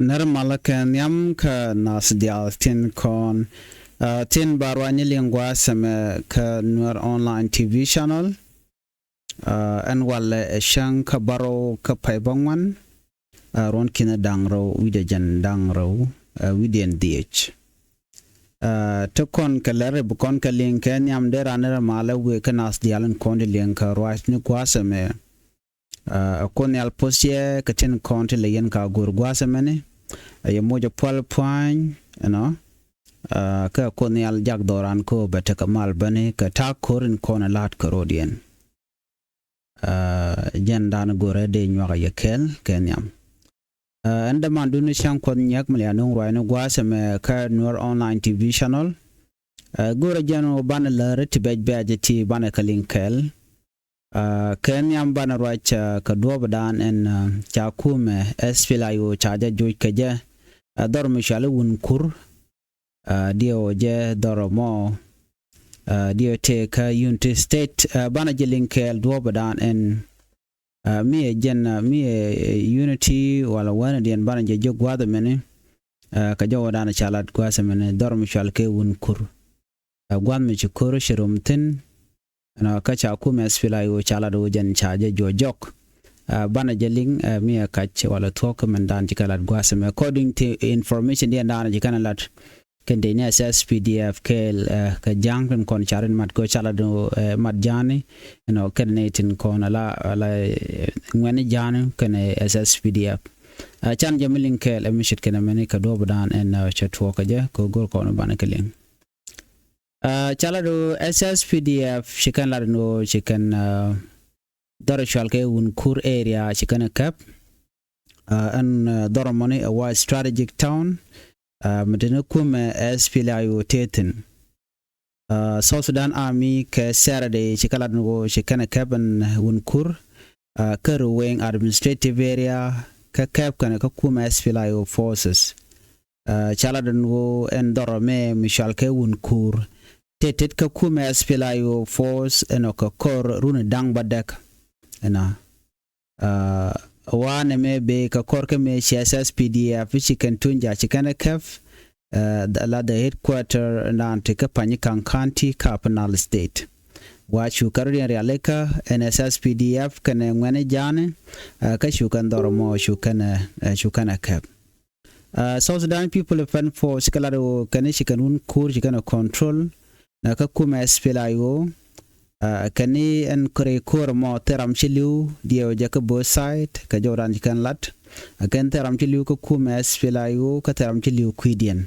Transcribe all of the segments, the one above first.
Narmala kan yam ka nas dial tin kon tin barwani lingwa same ka Nuer online TV channel and wale shang ka baro ka paibangwan ron kina dangro wide jan dangro widen DH to kon ka lere bukon ka link kan yam de ranera mala we ka nas dial kon de link ka right ni kwa same kon yal posye ka tin kon te yen ka gurgwa same ne ya moja pal point ka konyal jak doran ko beta kamal bane ka ta korin kona lat karodian jandan gore de nywa yakel kenyam anda mandunu shan kon nyak mlianung roino gwasa me ka Nuer online TV channel gore jano bana lare tibej ti bana kalinkel kenyam bana rocha ka dobadan en cha kuumɛ SPDF chaja joj kaje dor mishale wunkur dio je doromo dio te ka Unity State bana jelinkel dobadan en mi Unity wala wana dien bana je jogwada mene ka jowadana chalat gwasa mene dor mishal ke wunkur gwad mi chukuru shirumtin ka cha kuumɛ SPDF chala do jen chaje juɔc bana jeling mi kach wala tuɔɔk mandan jikalat gwasame according to information dia ndana jikana lat kendene SSPDF kel ka jangren kon charin mat ko chala do mat jani kenetin kon ala ngwene jani kene SSPDF chan jamilin kel emishit kene meni ka do badan en cha tuɔɔk je ko gor ko bana keling chala do SSPDF shikan la no shikan Darashal ke Wunkur area chikana cap and Doromoni a wide strategic town Medina kuumɛ SPDF tetin South Sudan Army ke Saturday chikala no chikana cap and Wunkur Keruweng administrative area ka cap kana ka kuumɛ SPDF forces chala no en Dorome Michal ke Wunkur tetet ka kuumɛ SPDF force enoka kor rune dang badek wane me be ka korke me SSPDF chicken tunja chikana kef the headquarter nante ka Panikan County Capital State wa shukarri realeka SSPDF kana ngwane jane ka shukan doromo shukana kef South Sudan people fan for sikalaro kana shikanun kur chikana control na ka kuumɛ SPDF kani en kore kor mo teram chiliu dio jaka bo site ka joran kan lat akan teram chiliu ko kuumɛ SPDF ka teram chiliu kuidien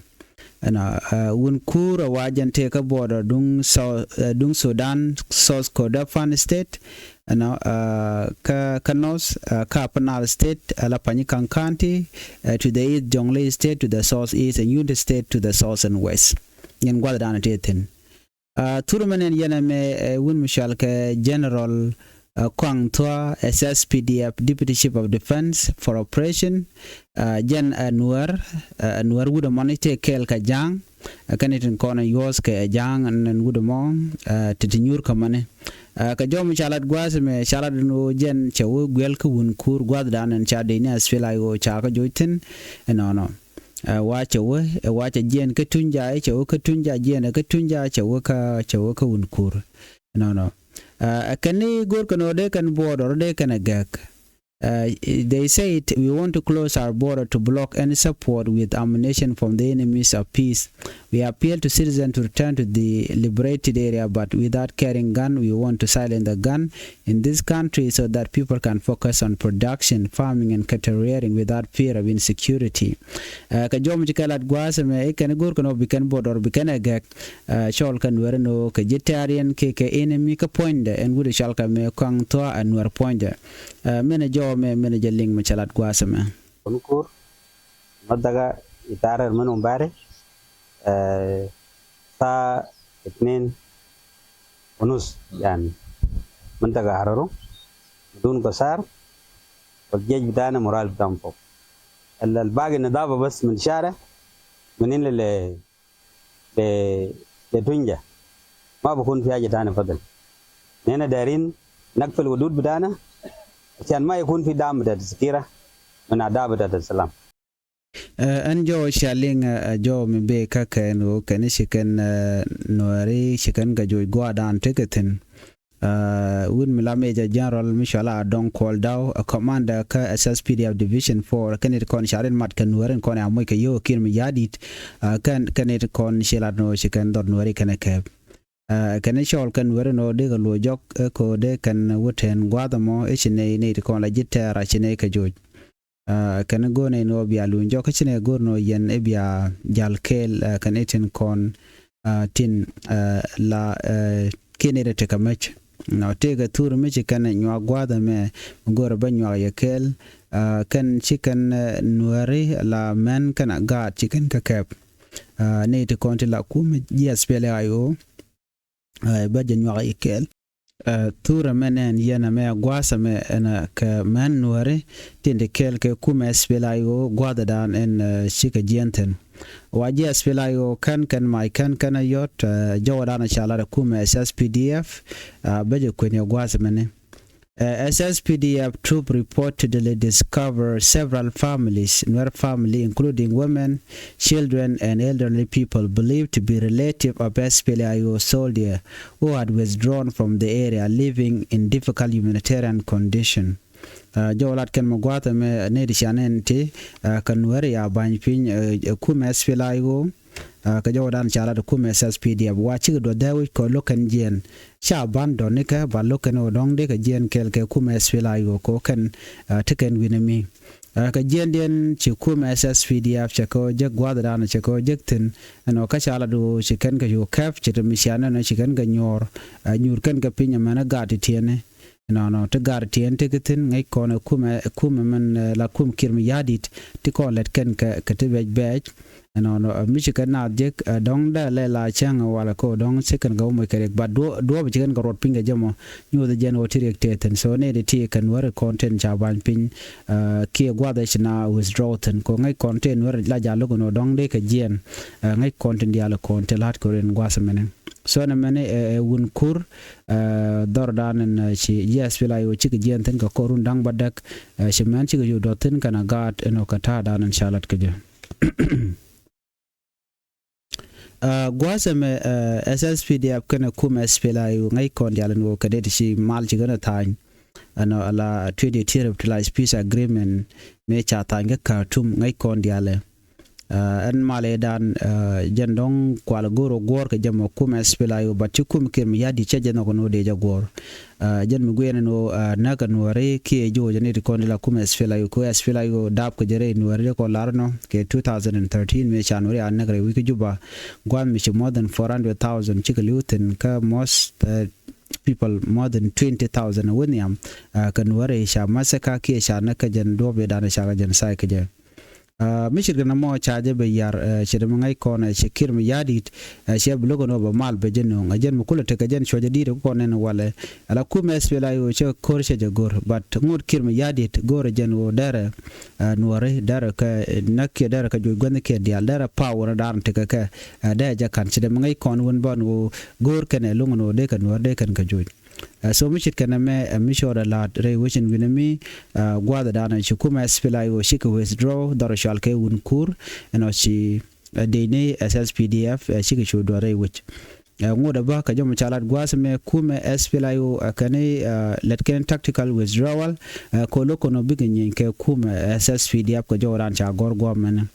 ana wunkur wajante ka border dung Sudan South Kordofan state ana ka Kanos Capital state ala Panikan County to the east Jonglei state to the south east and Unity state to the south and west yen gwadana tetin Turmanen yaname wun mishal ke General Kwang Tua SSPDF Deputy Chief of Defense for Operation Jen Nuer wuda monite kel ka jang kanitin kona yos ke jang nan wuda mon titinyur kamane ka jom chalat gwasme chalat no jen chawu gwel ka wunkur gwaddan en chadina SPDF cha ka joitin no wacha jen ka tunja ka tunja jen ka tunja ka wunkur no akani gor kano de kan border de kan gak they say we want to close our border to block any support with ammunition from the enemies of peace. We appeal to citizens to return to the liberated area, but without carrying gun. We want to silence the gun in this country so that people can focus on production, farming, and cattle rearing without fear of insecurity. Kajom jikalat gwasame kan gur kono bikan border bikan agak shol kan werno ka Humanitarian ke enemy ka point and would shall ka me Kwang Tua and Nuer point manager manager ling machalat gwasame wunkur madaga itarar manum bare sa itnin ونص يعني منطقة عررو بدون قصار والجيش بتاعنا مورال بتاعهم فوق الباقي النظافة بس من الشارع منين لتونجا ما بكون في حاجة تانية فضل نحن دايرين نقفل الحدود بتاعنا عشان ما يكون في دعم بتاع السكيرة من أعداء بتاع السلام an jo shaling jo mi be ka kanu kan shikan nuääri shikan ga jo gwadan tiketin win milameja general mishala don call daw a commander ka SSPDF division 4 kan it kon sharin mat kan nuääri kon amoy ka yo kin mi yadit kan it kon shilat no shikan dor nuääri kan ke kan shol kan nuääri no de ga lo jok ko de kan wuten gwadamo ishine ne kon la jitara chine ka jo kan gone no bia lunjo ka chine gorno yen e bia jalkel kan etin kon tin la kinere te kamech no tega tur me kan nywa gwada me gor ba nywa yekel kan chicken nuääri la men kan ga chicken ka kep ne te kon la kuumɛ SPLA ayo ba nywa yekel tura menen yana me gwasa me na ka man nuääri tinde kel ke kuumɛ SPLA ayo gwada dan en chika jenten waji SPLA ayo kan mai kan yot jawadana chala kuumɛ SSPDF beje kwenye gwasa mene SSPDF troop reportedly discovered several families, Nuer family, including women, children, and elderly people believed to be relative of SPLA soldier who had withdrawn from the area, living in difficult humanitarian condition. Jolat kan magwata me ne dishanente kan Nuääri ya banpin kuumɛ SPLA ka jawadan chala da kuumɛ SSPDF wachi do dawi ko lokan jen sha bando ne ka ba lokan odong de ka jen kel ke kuumɛ SPLA ko kan tiken winami ka jen den chi kuumɛ SSPDF chako jeg gwada dan chako jektin no ka chala do chiken ka yo kaf chita mishana no chiken ga nyur kan ka pinya mana gati tiene no te gar tien tikitin ngai kona kuumɛ man la kum kirmi yadit ti ko let kan ka te bej no michigan na jek dong da la chang wala ko dong second go mo kerek ba do bichigan ga rot pinga jamo nyu de jen otirek teten so ne de ti kan war content jaban pin ki gwada china withdraw ten ko ngai content war la jalo no dong de ka jen ngai content ya la content lat ko ren gwasa menen so na mene wunkur dor danen chi SPLA yo chi jen ten ka korun dang badak chi man chi yo doten kana gat eno kata danen shalat ke je gwasa me SSPDF kana kuumɛ SPLA yo ngai kon yalan wo kadeti shi mal chi gana tan ana ala territorial peace agreement me cha tanga Khartoum ngai kon yale an male dan jandong kwal goro gor ke jamo kuumɛ SPLA yo batti kum kirm yadi cheje no no de jagor jan mi gwene no naga nuääri ki jo jani kon la kuumɛ SPLA yo ko SPLA yo dab ko jere nuääri ko larno ke 2013 me chanuri an nagre wi juba gwan mi more than 400,000 chiklutin ka most people more than 20,000 woniam ka nuääri sha masaka ki sha naka jan dobe dan sha jan sai ke je mishir na mo chaje be yar chede ngai kona shikir mi yadit she blogo no ba mal be jeno ngajen mukula te kajen shoje dire ko nen wala ala kuumɛ SPLA yo che korshe je gor but ngur kir mi yadit gor jen wo dare nuääri dare ka nakke dare ka joy gonde ke dial dare power dar te ka da ja kan chede ngai kon won bon wo gor kene lungono de kan nuääri de kan ka joy so mishit kana me mishora la re wishin winami gwada dana shi kuumɛ SPLA yo shi ka withdraw dar shalke wunkur eno shi dene SSPDF shi ka shodo re wich ngoda ba ka jom chalat gwasa me kuumɛ SPLA yo kane letken tactical withdrawal ko lokono bigin ke kuumɛ SSPDF ko joran cha gorgo men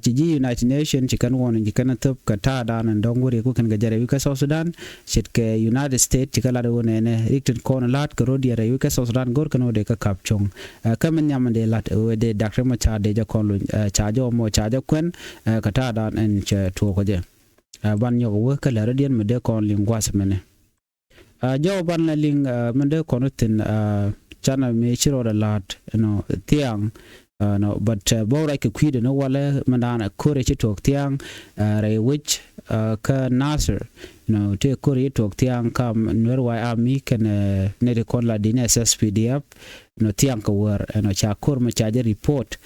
ci United Nations ci kan won ci kan top ka ta dan ndongure ko kan ga jare wi ka South Sudan shit ke United States ci kala do ne rikten kon lat ko rodi re wi ka South Sudan gor kan de ka kapchong kam nyamande lat de Dr. ma cha de ja kon cha jo mo cha ja kwen ka ta dan en che to ko je ban yo wo ka la radian me de kon lingwas mene jo ban la ling me de kon tin chana me chiro da lat no thiaaŋ no but bora ke kwide no wala mandana kore chi tok thiaaŋ re which ka Nasser no te kore tok thiaaŋ kam Nuer wa ami kan ne de kon la din SSPDF no thiaaŋ ko war no cha kor ma cha report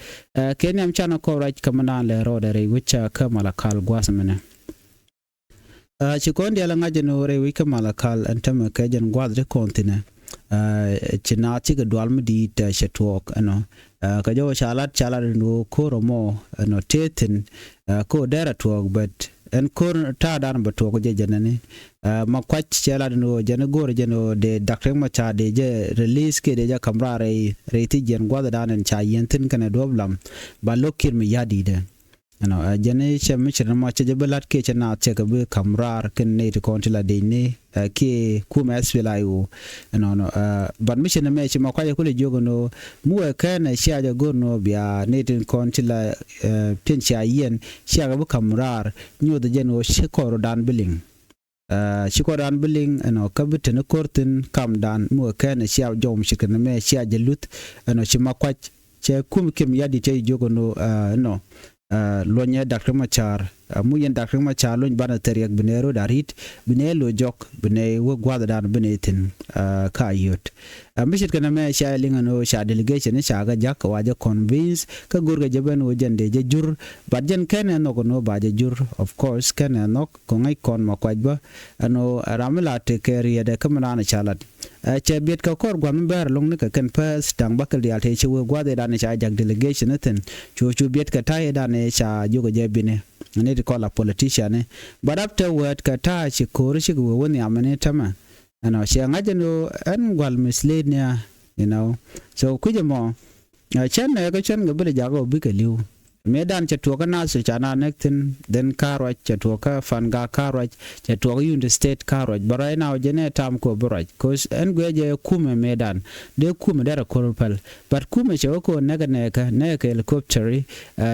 ken am chana ko right kamana le roda re which ka malakal gwasmene chi kon dia la ngaje no re wi ka malakal antama ka jen gwadre kontine china chi ga dwal mdi ta tuɔɔk no ka jo chalat no koromo no teten ko dera tuɔɔk but en kor ta dan ba to ko je janani ma kwach chala no jana gor jano de dakre ma cha de je release ke de ja kamra re ti jen gwada dan en cha yentin kana doblam ba lokir mi yadi de jane che mi chira ma che belat ke chana che ka be kamrar ken ne to kontila de ne ke kuumɛ SPLIO but mi chena me che ma kwa ko le jogo no mu ka na sha ja gor no bia ne to kontila tin cha yen sha ga be kamrar nyu de jeno shikoro dan biling shikoran biling ka bitene kortin kam dan mu ka na sha jom shikana me sha jalut chima kwa che kum kim yadi che jogo no lonya dakre machar mu yen dakre machar lon bana teriak binero darit binelo jok bine wo gwada dan binetin ka yot mishit kana me sha linga no sha delegation sha ga jak waje convince ka gurga jaban wo jande je jur badjen kana no no ba je jur of course kana no ko ngai kon ma kwajba ramla te keriya de kamana na chalat che biet ka kor gwam ber long ne ka kan pas tang bakal dial te che wo gwada dan sha jak delegation ten chu biet ka tai dan sha jogo je bine ne to call a politician but afterward ka ta chi kor chi go woni amane tama she ngajeno an gwal mislead nya so kujemo chen ga chen ga bele jago bikaliu medan cha to kana su chana nektin den karwa cha to ka fan ga karwa cha to yund state karwa barai now jene tam ko baraj cause en gweje kume medan de kume dara korpal but kume cha ko nega helicopter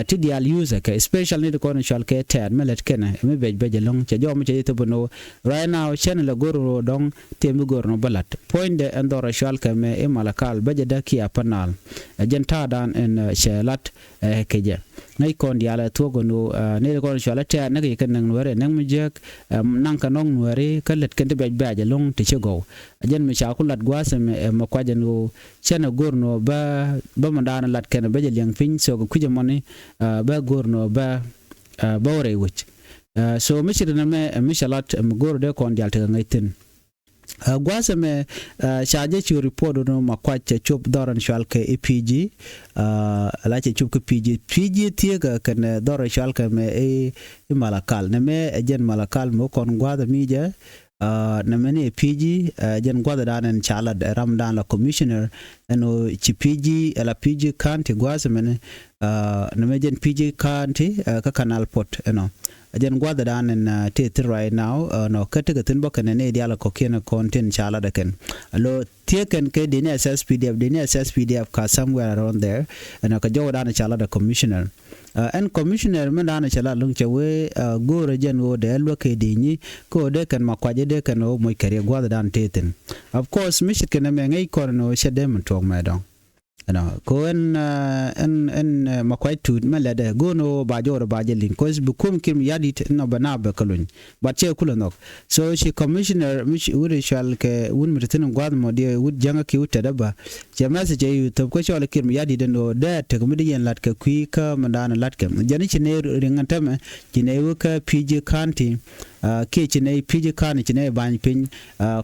ti dial user ka especially the control ke tad melet kena me beje long cha jom cha to bono right now chen la goro dong temi gorno balat point de endora shal ka me e malakal beje da kia panal jenta dan en shelat keje ngai kon diala togo no ne ko shala ta na ke kan nuere nang mujek nang kanong nuere kalet kan te beje long te chego ajen mi sha kulat gwase me makwaje no chena gorno ba mandana lat kan beje liang pin so ko kuje moni ba gorno ba bawre wich so mi chirna me mi shalat gor de kon dial te ngaitin gwase me shaje chi report no makwache chop doran shalke EPG la che chop PG tiega kan doran shalke me malakal ne me jen malakal mo kon gwada mija na mene PG jen gwada dan chala ramdan la commissioner chi PG la PG county gwase mene na me jen PG county ka canal port jen gwada dan en te right now no kete tin bokan ne diala ko kena content chala da ken lo tieken ke dine SSPDF ka somewhere around there ka joda na chala da commissioner and commissioner men dana chala lung chewe go region wo de lo ke dini ko de kan makwaje de kan o moy kare gwada dan teten of course mishit ken me ngai korno shedem tok medon ko en makwai tud malade gono ba jor ba jelin cause bukum kim yadit no bana ba kalun ba che kulanok so she commissioner mish uri shal ke un mirtin gwad mo de wud janga ki utada ba je message yu to ko shal kim yadi den do de te ko midiyen lat ka kui ka mandana lat ka jani chine ringantame chine wuka PG county ke chine PG county chine ban pin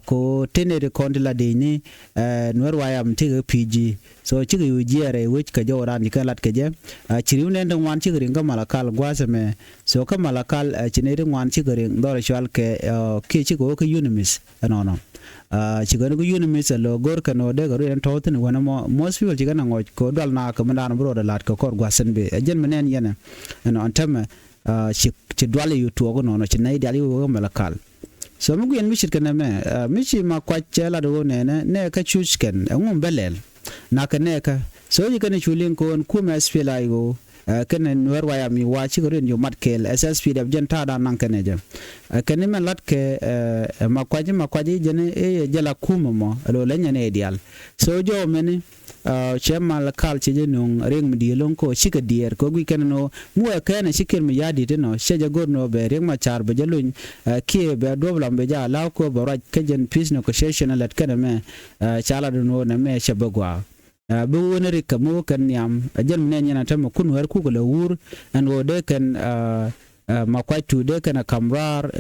ko tenere kondila de ni Nuer wayam te PG so chigi yu jere which ka jora ni kalat ke je chiriu nen dong wan chigi ringa malakal gwase me so ka malakal chine ring wan chigi ring dor shwal ke chigi ko unimis no chigi ko unimis lo gor ka no de garu en tawtin wana most people chigi na ngoj ko dal na ka mandan bro de lat ko kor gwasen be jen menen yana antama chi dwale yu to no chinai dali wo malakal so mu guen mishit kana me mishi ma kwachela do ne ka chuchken ngum belel na kaneka so yi kana chulin ko kuumɛ SPLIO kana Nuer waya mi wachi goren yo matkel SSPDF jenta da nan kana je kana men lat ke makwaji jene jala kuumɛ lo lenya ne ideal so jo meni chemal kalche je non reng mi long ko shika dier ko gi kana no mu kana shikir mi yadi de no sheja gorno be reng ma char be jalun ke be doblam be ja law ko baraj kajen peace negotiation lat kana me chala do no na me shabagwa be wonere ka mo kan yam ajen men yana tam kun war ku ko lawur an wo de kan ma kwai tu de kana kamrar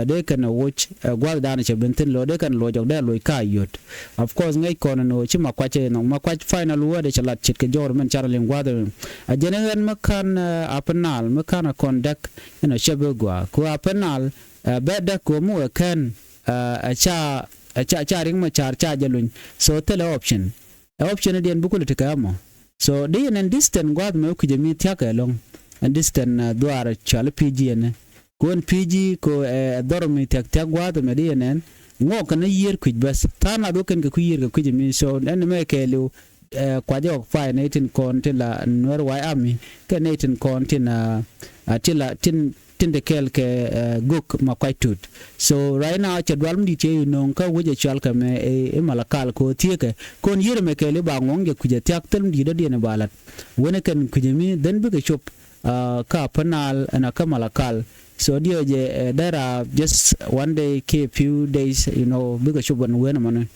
de kana watch gwal dana che bentin lo de kan lo jog de lo ka yot of course ngai kono no chi ma kwache no ma kwach final word chalat chit ke jor men charling gwad a jenen makan apenal makan conduct shebe gwa ko apenal beda ko mu kan a cha ring ma cha jalun so tele option den bukul tikamo so de en distant gwad me ku jemi tyaka long and distant duar chal pg ne kon pg ko dormi tak gwad me de nen ngo kana yer ku bas tana do ken ku yer ku jemi so en me ke lu kwaje ok fa 18 kon tila Nuer wai ami ke 18 kon tina tila tin de kel ke guk ma kwaitut so right now chadwal mdi che non ka wuje chal ka me e malakal ko tieke kon yire me ke le ba ngonge kuje tiak tel mdi de ne balat wona ken kuje mi den bi ke chop ka panal ana ka malakal so dio je there are just one day ke few days bi ke chop wona man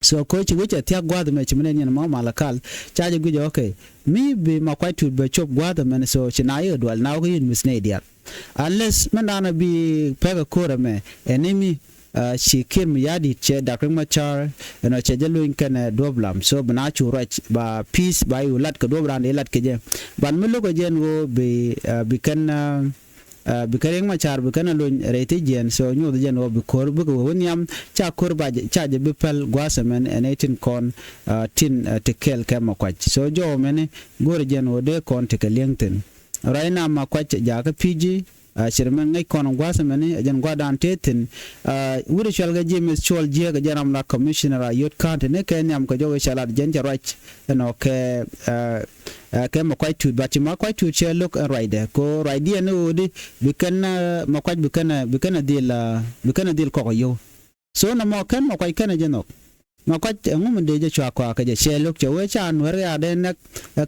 so ko chi wicha tiak gwad me chimene ni ma malakal chaje guje okay mi be ma kwaitut be chop gwad men so chinayo dwal na ko yin misne dia unless mandana bi pega kora me enemy she came yadi che dakring machar che jalu kan doblam so bana chu rach ba peace ba yulat ka dobran elat ke je ban mi logo jen go be kan bikaring machar bikana lo rete jen so nyu de jen bi kor bu wonyam cha kor ba cha je bipel gwasemen en 18 kon tin tekel kama kwach so jo men gor jen de kon tekelengten raina ma kwach ja ka pg shirmen ngai kon gwasemen jen gwadan tetin wuri shalga jemes chol je ga janam la commissioner yot kante ne kenyam ko jo shalat jen rach ke ma kwai tu but ma kwai tu che look right ko right dia no de bikana ma kwai bikana dil ko yo so na mo kan ma kwai kana jeno ma kwai ngum de je chwa kwa ka je che look che we cha Nuer ya de nak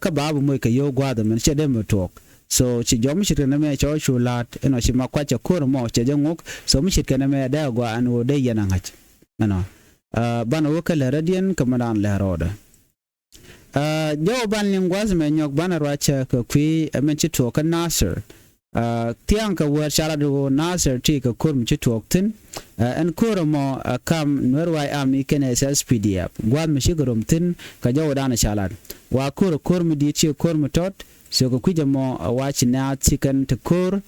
ka babu moy ka yo gwa da men che de mo tok so chi jom shi na me cho shulat shi ma kwai che ko mo che je ngok so mi shi kana me da gwa an wo de yana ngach bana wo kala radian kamadan la roda jo ban lingwas me nyok bana racha ko kwi menchi to ka Nasser tiang ka wer shala do Nasser ti ka kurm chi to tin en kurmo kam Nuer wai ami ken SSPDF gwad me shigorum tin ka jo dana shala wa kurm di chi kurm tot so ko kujamo wachi na tikan to kur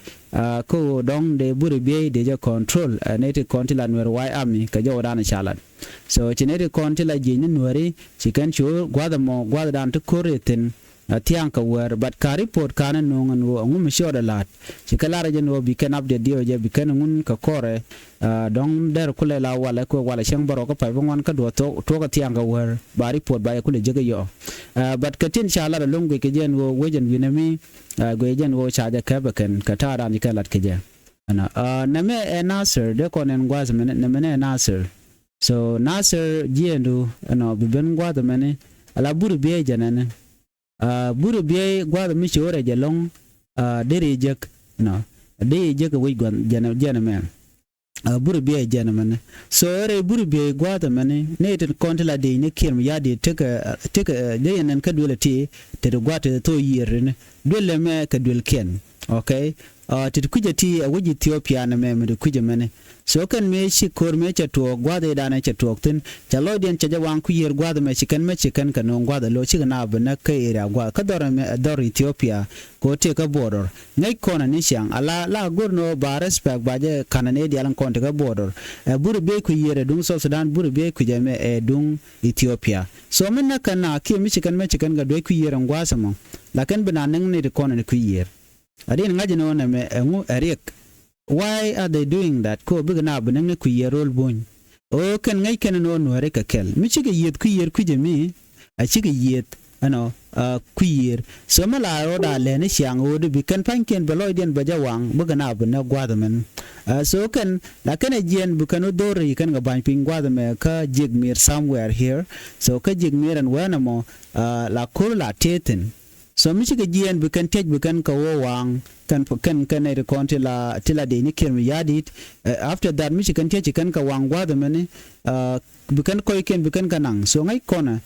ko dong de burebiey de je control native contila Nuer wai ami ka jo dana shala so chinere kontila jini Nueri chikan chu gwada dan to kuretin tiang ka wer but ka report kana nongan wo ngum shoda lat chikalara jen wo biken update dio je biken ngun ka kore dong der kule la wala ko wala shang baro ko pa bongon ka do to ka tiang ka wer ba report ba kule jega yo but katin shala longo ke jen wo wejen winami go jen wo chaja ka baken ka tara ni kalat ke je ana na me Nasser de konen gwaz men na me Nasser so Nasser jiendu biben gwada mene ala burebiey janane burebiey gwada mi chore jalong dere jek de jek we gwan jana men burebiey jana mene so ere burebiey gwada mene ne ten kontla de ne kirm ya de teka de nen ka dole te gwata to yirne dole me ka dole ken okay tit kujati wuji Ethiopia na me kuje mene so kan me shi kor me chato gwada dana chato tin chalo den chaja wan ku yer gwada me chikan kan non gwada lo chigana bana kai ira gwa ka dor Ethiopia ko te ka border ngai kona ni shang ala la gorno ba respect ba je kanane di alan konta ka border burebiey ku yere dung so Sudan burebiey ku jame dung Ethiopia so men na kana ki mi chikan ga do ku yere ngwasa mo la kan bana nang ne de kona ku yer adin ngaji no na me ngu ariek why are they doing that ko bigna benang ku yerol bon o kan ngai kan no Nuer ka kel mi chige yet ku yer ku jemi a chige yet ku yer so mala roda le ne siang o de bikan panken beloiden bajawang bigna benna gwadamen so kan la kan jen bukano dori kan ga ban ping gwadame ka jigmir somewhere here so ka jigmir and wanamo la kurla teten so mi chige jien bukan tej bukan ka wang kan ne kontila tila de ni kirmi yadit after that mi chikan tej kan ka wang gwada mene bukan koy ken bukan kanang so ngai kona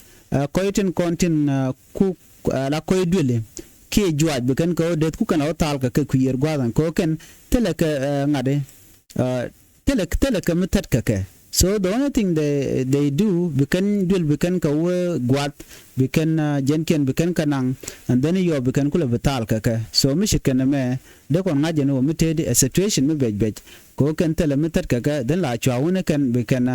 koyten kontin ku la koy dule ke juɔc bi kan ko det ku kan o tal ka ku yer gwadan ko kan tele ka ngade tele ka metat ka so the only thing they do bikan dul bikan ka we gwat bikan jenken bikan kanang and then you bikan kula betal ka so mishi kan me de kon ngaje no mited a situation me bej ko kan tele metat ka then la chawune kan bikan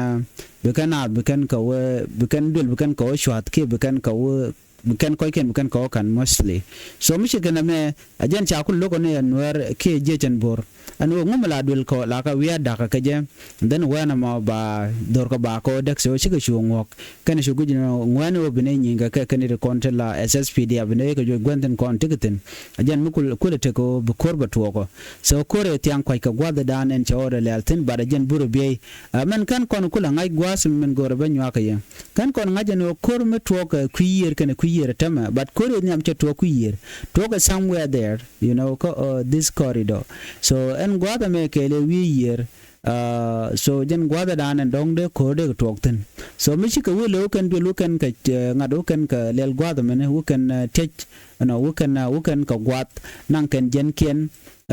ka we bikan dul bikan ka shwat ke bikan ka we bikan ko kan mostly so mishi kan me ajen cha kul logo ne Nuer ke jejen bor anu ngumla dul ko la ka wiya da ka je then wana ma ba dor ko ba ko dak so shiga shungok kan shugu jino ngwana bine nyinga ka kan re kontela SSPDF ne ko gwenten kon tikitin ajen mukul kulete ko bu korba to ko so kore tiang kwai ka gwada dan en chawre laltin ba ajen burebiey men kan kon kula ngai gwas men gore ba nywa ka ye kan kon ngaje no kor me to ka kuyer kan kuyer tama but kore nyam che to kuyer to ka somewhere there you know this corridor so en gwada me kele wi yer so jen gwada dan en dong de ko de tokten so mi chi ka we lo kan be lo kan ka ngado kan ka lel gwada me ne wo kan tech no wo kan ka gwat nan kan jen ken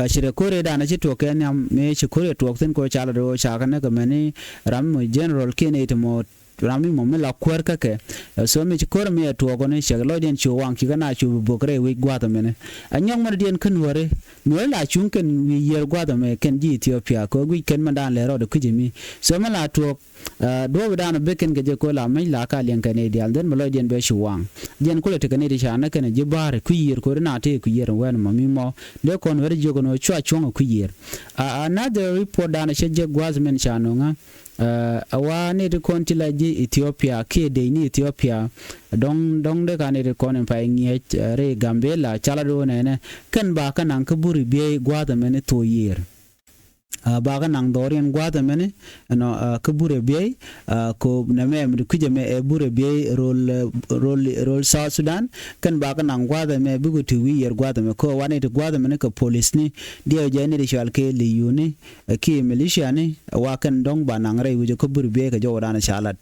shire kore da na chi to ken yam me chi kore tokten ko chala do cha kan ka me ram general ken it mo rami mo me la kwerka ke so mi chikor mi to go ne shaglo den chu wang ki kana chu bokre wi gwada me ne anyong man den kan wore no la chung ken wi yer gwada me ken ji Ethiopia ko wi ken mandan le ro de kujimi so me la to do da na beken ke je ko la mai la ka len kan ideal den mo den be chu wang den ko le te kan ide shana ken je bare ku yer ko na te ku yer wan mo mi mo de kon wore jogo no chu chung ku yer another report da na je gwaz men chano nga awani de kontila ji Ethiopia ke de ni Ethiopia dong de kan de kon pa ngi re gambella chala do ne kan ba kan an ka burebiey gwada men to yer ba kan an dorian gwada men no ka burebiey ko na me kuje me burebiey rol South Sudan kan ba kan an gwada me bugu to yer gwada me ko wani de gwada men ka police ni dia je ni de shal ke li yuni ki militia ni wa kan dong ba nan re wuje ko burebiey ka jo dana shalat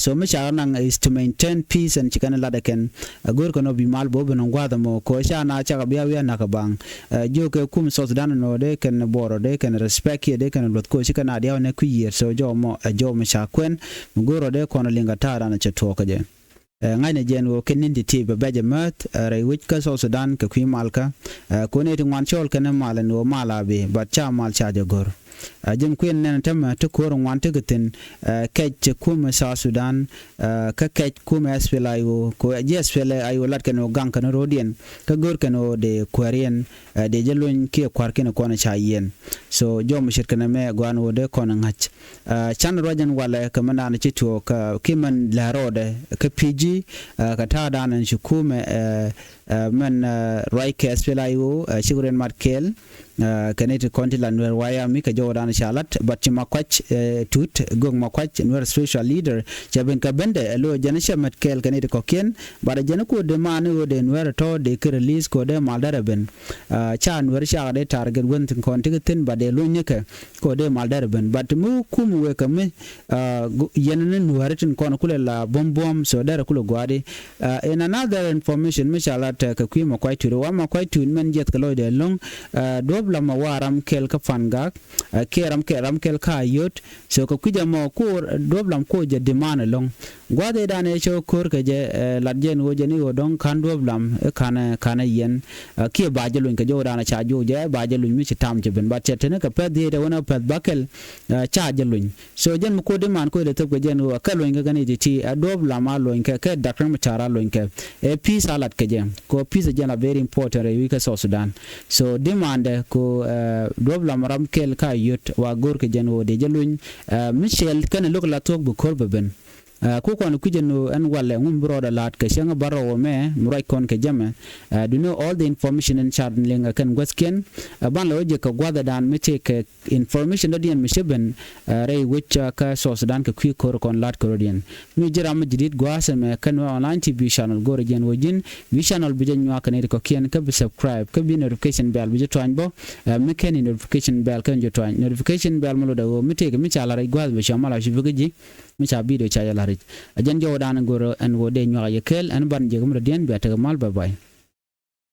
so me shalan is to maintain peace and chikan la de ken gor ko no bi mal bo ben gwada mo ko sha na cha biya wi na ka bang jo ke kum South Sudan no de ken boro de ken respect ye de kan lot ko shikana dia ne ku yer so jo mo sha kwen goro de kono linga tara na che to ka je ngai ne jen wo ken ndi ti be je mat re wich ka South Sudan ka ku malka ko ne ti ngwan chol ken mala no mala be ba cha mal cha je gor jem kwen nen tam to ko ngwan te geten kech kuumɛ South Sudan ka kech kuumɛ SPLA ayo ko SPLA ayo lat ken gang kan rodien ka gor ken de kwarian de jelun ki kwar ken ko na chayen so jom shir ken me gwan wo de kon ngach chan rojan wala ka mana na chito ka kiman la rode ka PG ka ta danan shi kuumɛ men raike SPLA ayo siguren markel kanete kontila Nuer waya mi ka jodan shalat but makwach tut gong makwach Nuer special leader jaben ka bende lo janisha matkel kanete koken bara janako de manu de Nuer to de release ko de maldara ben cha Nuer sha de target wontin kontigatin ba de lo nyeke ko de maldara ben but mu kum we kam yenene Nuer tin kono kule la bombom so dara kule gwade in another information mi shalat ka kwi makwach tu wa makwach tu men jet ka lo de long do lama waram kel ka fanga keram kel ka yot so ko kujja mo ko doblam ko je demana long gwade dane cho kor ke je ladjen wo je ni wo don kan doblam kana yen ke bajelun ke jo dana cha jo je bajelun mi tam je ben batte ne ka pedi de wona ped bakel cha jelun so jen ko de man ko de to ko jen wo ka loin ga ni ti doblam a loin ke dakran ma chara loin ke peace alat ke je ko peace je na very important we ka South Sudan so demand ko doblam ram kel ka yot wa gor ke jen wo de jelun Michel kan lok la tok bu kor beben ko kon kujeno an wala ngum broda lat ke shanga baro me murai kon ke jame do know all the information in chat lenga kan gwasken ban lo je ka gwada dan me take information do dien mishben ray which ka South Sudan ka kwi kor kon lat korodian mi jira ma jidit gwasa me kan online TV channel gor gen wojin wi channel bi jen nyaka ne ko kien ka bi subscribe ka bi notification bell bi jotwan bo me ken notification bell kan jotwan notification bell mo do mi take mi chala ray gwada be shamala shi bigi mi cha video cha yala ajan jodan goro en wode nyaa yekel en ban jegum redien be ta mal bye bye